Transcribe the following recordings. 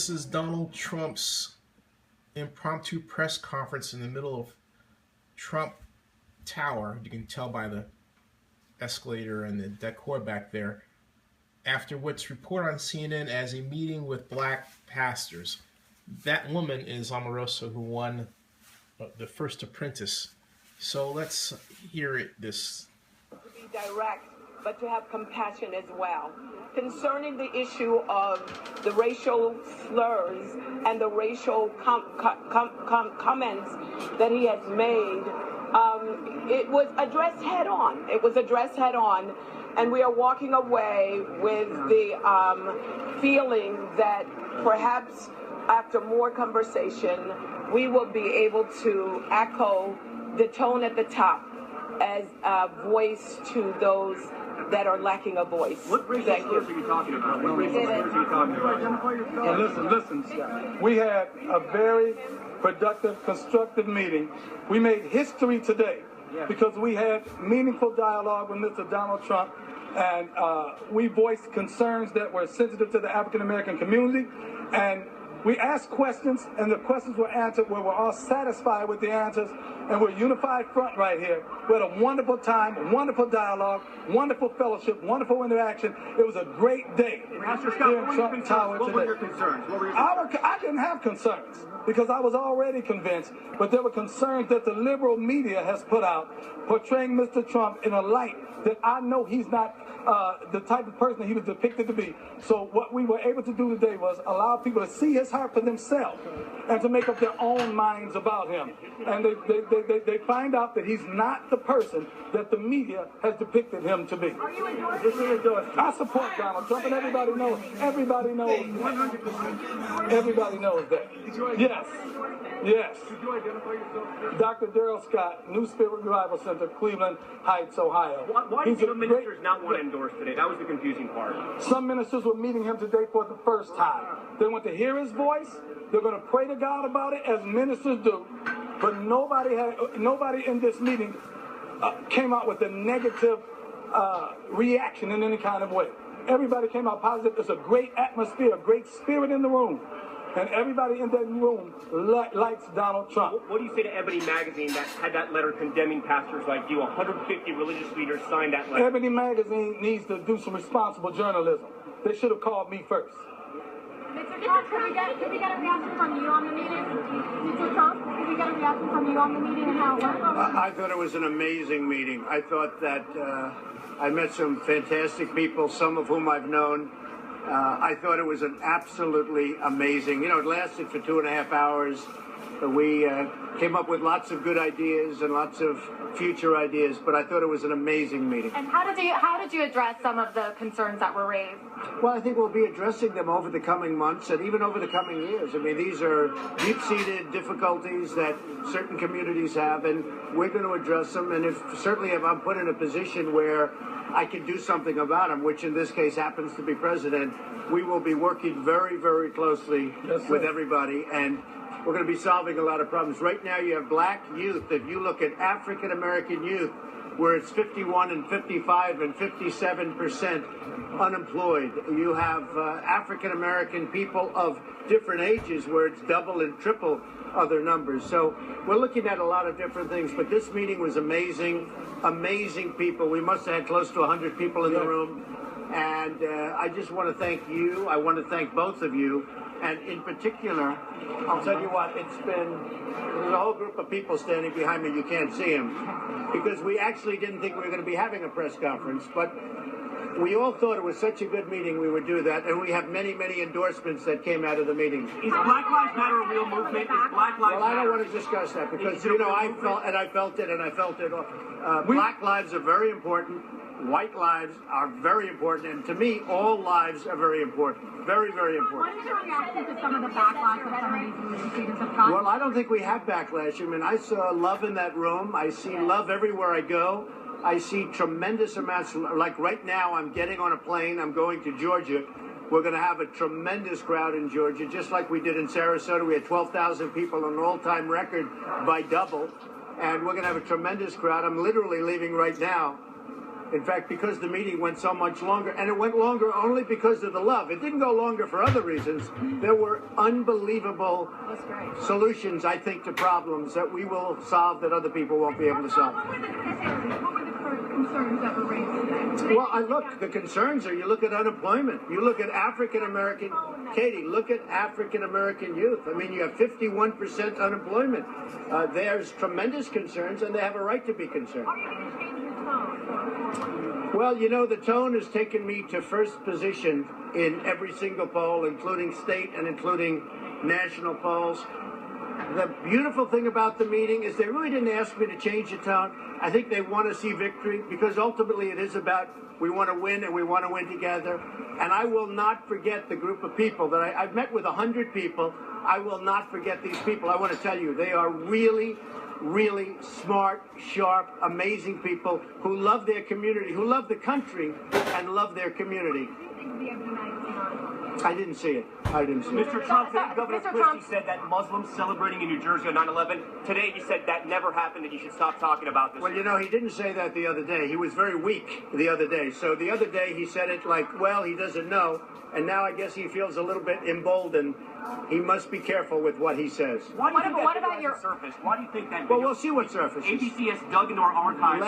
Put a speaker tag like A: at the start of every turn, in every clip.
A: this is Donald Trump's impromptu press conference in the middle of Trump Tower. You can tell by the escalator and the decor back there. After what's reported on CNN as a meeting with black pastors. That woman is Omarosa, who won The First Apprentice. So let's hear it. This.
B: To be direct, but to have compassion as well. Concerning the issue of the racial slurs and the racial comments that he has made, it was addressed head on. It was addressed head on, and we are walking away with the feeling that perhaps after more conversation, we will be able to echo the tone at the top as a voice to those that are lacking a voice.
C: What racial slurs are you talking about? What racial slurs are you talking about?
D: Listen. We had a very productive, constructive meeting. We made history today because we had meaningful dialogue with Mr. Donald Trump, and we voiced concerns that were sensitive to the African American community, and we asked questions, and the questions were answered where we're all satisfied with the answers, and we're a unified front right here. We had a wonderful time, wonderful dialogue, wonderful fellowship, wonderful interaction. It was a great day
C: Pastor Scott,
D: here in Trump Tower today.
C: What were your concerns?
D: I didn't have concerns because I was already convinced, but there were concerns that the liberal media has put out portraying Mr. Trump in a light that I know he's not the type of person he was depicted to be. So what we were able to do today was allow people to see his heart for themselves and to make up their own minds about him. And they find out that he's not the person that the media has depicted him to be.
C: Are you endorsing?
D: I support Donald Trump, and everybody knows. Everybody knows. 100%. Everybody knows that. Yes. Yes.
C: Could you identify yourself?
D: Dr. Darrell Scott, New Spirit Revival Center, Cleveland Heights, Ohio.
C: Why did the ministers not want to endorse today? That was the confusing part.
D: Some ministers were meeting him today for the first time. They want to hear his voice. They're going to pray to God about it, as ministers do. But nobody in this meeting came out with a negative reaction in any kind of way. Everybody came out positive. There's a great atmosphere, a great spirit in the room. And everybody in that room likes Donald Trump.
C: What do you say to Ebony Magazine that had that letter condemning pastors like you? 150 religious leaders signed that letter.
D: Ebony Magazine needs to do some responsible journalism. They should have called me first.
E: Mr. Trump, could we get a reaction from you on the meeting? Mr. Trump, could we get a reaction from you on the meeting and how it went?
F: I thought it was an amazing meeting. I thought that I met some fantastic people, some of whom I've known. I thought it was an absolutely amazing, it lasted for 2.5 hours. We came up with lots of good ideas and lots of future ideas, but I thought it was an amazing meeting.
E: And how did you address some of the concerns that were raised?
F: Well, I think we'll be addressing them over the coming months and even over the coming years. I mean, these are deep-seated difficulties that certain communities have, and we're going to address them. And if I'm put in a position where I can do something about them, which in this case happens to be president, we will be working very, very closely with everybody, and we're going to be solving a lot of problems. Right now you have black youth. If you look at African American youth, where it's 51 and 55 and 57% unemployed. You have African American people of different ages where it's double and triple other numbers. So we're looking at a lot of different things, but this meeting was amazing. Amazing people. We must have had close to 100 people in the room. And I just want to thank you. I want to thank both of you. And in particular, I'll tell you what, there's a whole group of people standing behind me. You can't see them. Because we actually didn't think we were going to be having a press conference. But we all thought it was such a good meeting we would do that. And we have many, many endorsements that came out of the meeting.
C: Is Black Lives Matter a real movement? Is Black Lives Matter?
F: Well, I don't want to discuss that because, I felt it. Black lives are very important. White lives are very important, and to me, all lives are very important. Very, very important.
E: What is your reaction to some of the backlash that some of these religious leaders have gotten?
F: Well, I don't think we have backlash. I mean, I saw love in that room. I see love everywhere I go. I see tremendous amounts. Like right now, I'm getting on a plane. I'm going to Georgia. We're going to have a tremendous crowd in Georgia, just like we did in Sarasota. We had 12,000 people, an all-time record by double. And we're going to have a tremendous crowd. I'm literally leaving right now In fact, because the meeting went so much longer, and it went longer only because of the love. It didn't go longer for other reasons. There were unbelievable solutions, I think, to problems that we will solve that other people won't be able to solve.
E: What were the concerns that were raised today?
F: Well, look, the concerns are, you look at unemployment, you look at African American, Katie, look at African American youth. I mean, you have 51% unemployment. There's tremendous concerns, and they have a right to be concerned.
E: Are you going to change your tone?
F: Well, you know, the tone has taken me to first position in every single poll, including state and including national polls. The beautiful thing about the meeting is they really didn't ask me to change the tone. I think they want to see victory, because ultimately it is about, we want to win and we want to win together. And I will not forget the group of people that I've met with 100 people. I will not forget these people. I want to tell you, they are really, really smart, sharp, amazing people who love their community, who love the country and love their community. I didn't see it. I didn't see it.
C: Mr. Trump, Governor Christie said that Muslims celebrating in New Jersey on 9/11. Today he said that never happened and you should stop talking about this.
F: Well, you know, he didn't say that the other day. He was very weak the other day. So the other day he said it like, well, he doesn't know. And now I guess he feels a little bit emboldened. He must be careful with what he says.
C: Why do you think that video hasn't surfaced? Why do you think that?
F: Well, we'll see what surfaces.
C: ABC has dug into our archives.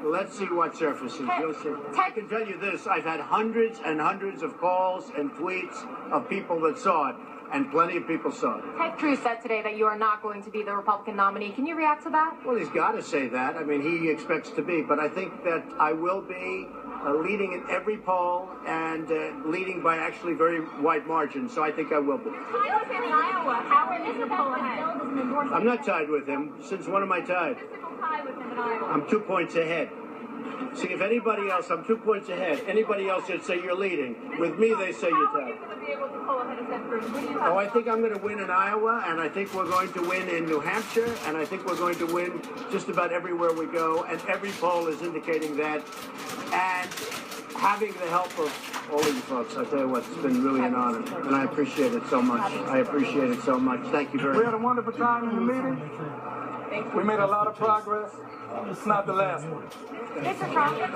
F: Let's see what surfaces. You'll see. I can tell you this: I've had hundreds and hundreds of calls and tweets of people that saw it, and plenty of people saw it.
G: Ted Cruz said today that you are not going to be the Republican nominee. Can you react to that?
F: Well, he's got to say that. I mean, he expects to be, but I think that I will be leading in every poll and leading by actually very wide margins. So I think I will be.
E: Tied with him in Iowa. How is the poll ahead?
F: I'm not tied with him. Since when am I tied?
E: Physical tie with him in Iowa.
F: I'm 2 points ahead. See, if anybody else, I'm 2 points ahead. Anybody else would say you're leading. With me, they say you're tied.
E: How are you going to be able to pull ahead of Ted Cruz? What do you
F: Oh, I think I'm going to win in Iowa, and I think we're going to win in New Hampshire, and I think we're going to win just about everywhere we go, and every poll is indicating that. And having the help of all of you folks, I tell you what, it's been really an honor, and I appreciate it so much. I appreciate it so much. Thank you very much.
D: We had a wonderful time in the meeting. We made a lot of progress. It's not the last one.
G: Mr. Trump. Mr.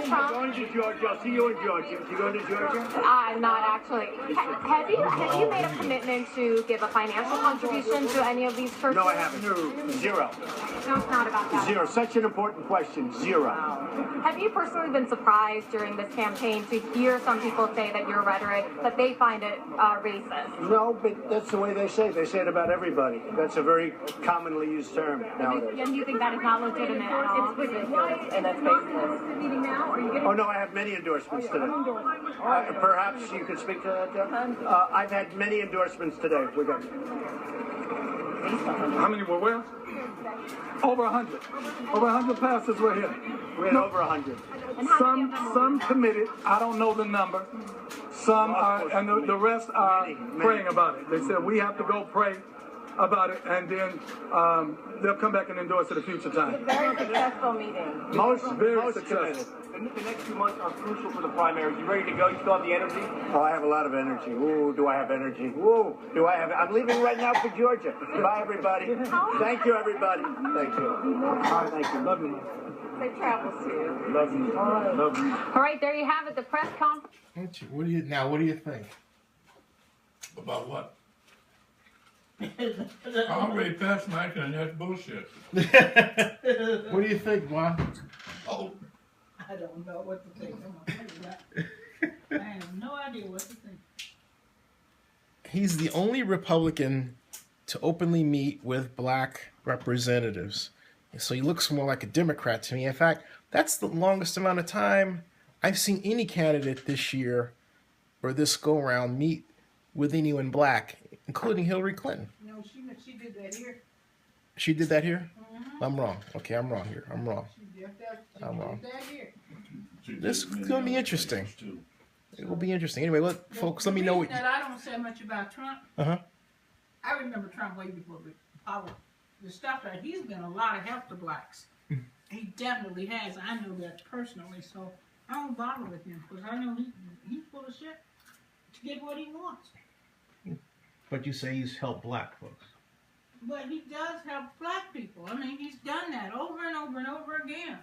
G: Trump.
F: I'm going to Georgia. I'll see you in Georgia. You going to Georgia?
G: I'm not actually. Have you made a commitment to give a financial contribution to any of these churches?
F: No, I haven't. Zero.
G: No, it's not about that.
F: Zero. Such an important question. Zero.
G: Have you personally been surprised during this campaign to hear some people say that your rhetoric, that they find it racist?
F: No, but that's the way they say it. They say it about everybody. That's a very commonly used term nowadays.
G: And you think that is not legitimate at all?
E: It's ridiculous, and that's baseless. Meeting now? Are you getting?
F: Oh, no, I have many endorsements today. Perhaps you could speak to that, Jeff? I've had many endorsements today. We got.
D: How many were where? Over 100. Over 100 pastors were here.
F: We had over 100.
D: Some committed. I don't know the number. Some are, and the rest are praying about it. They said we have to go pray about it, and then they'll come back and endorse it a future time.
G: Very successful meeting.
F: Most
D: successful.
C: The next 2 months are crucial for the primaries. You ready to go? You still have the energy?
F: Oh, I have a lot of energy. Ooh, do I have energy? Ooh, do I have? I'm leaving right now for Georgia. Bye, everybody. Thank you, everybody. Thank you. Thank you. Love you.
G: Safe travels to you.
F: Love you. Love you.
G: All right, there you have it. The press conference.
A: What do you think?
H: About what? I already passed Mike, and that's bullshit.
A: What do you think, Juan?
H: Oh,
I: I don't know what to think. I have no idea what to think.
A: He's the only Republican to openly meet with black representatives. So he looks more like a Democrat to me. In fact, that's the longest amount of time I've seen any candidate this year or this go-around meet with anyone black, including Hillary Clinton.
I: No, she did that here.
A: She did that here? I'm wrong. Okay, I'm wrong here. I'm wrong.
I: She did
A: I'm wrong.
I: that here.
A: This is going to be interesting. It will be interesting. Anyway, folks, let me know what
I: that I don't say much about Trump. I remember Trump way before the stuff that he's been a lot of help to blacks. He definitely has. I know that personally, so I don't bother with him because I know he's full of shit to get what he wants.
A: But you say he's helped black folks.
I: But he does help black people. I mean, he's done that over and over and over again.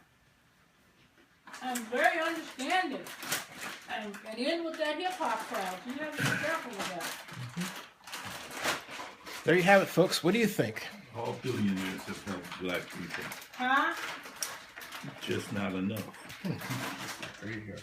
I: And very understanding. And in with that hip-hop crowd. You have to be careful with that.
A: There you have it, folks. What do you think?
H: All billionaires have helped black people.
I: Huh?
H: Just not enough.
A: There you go.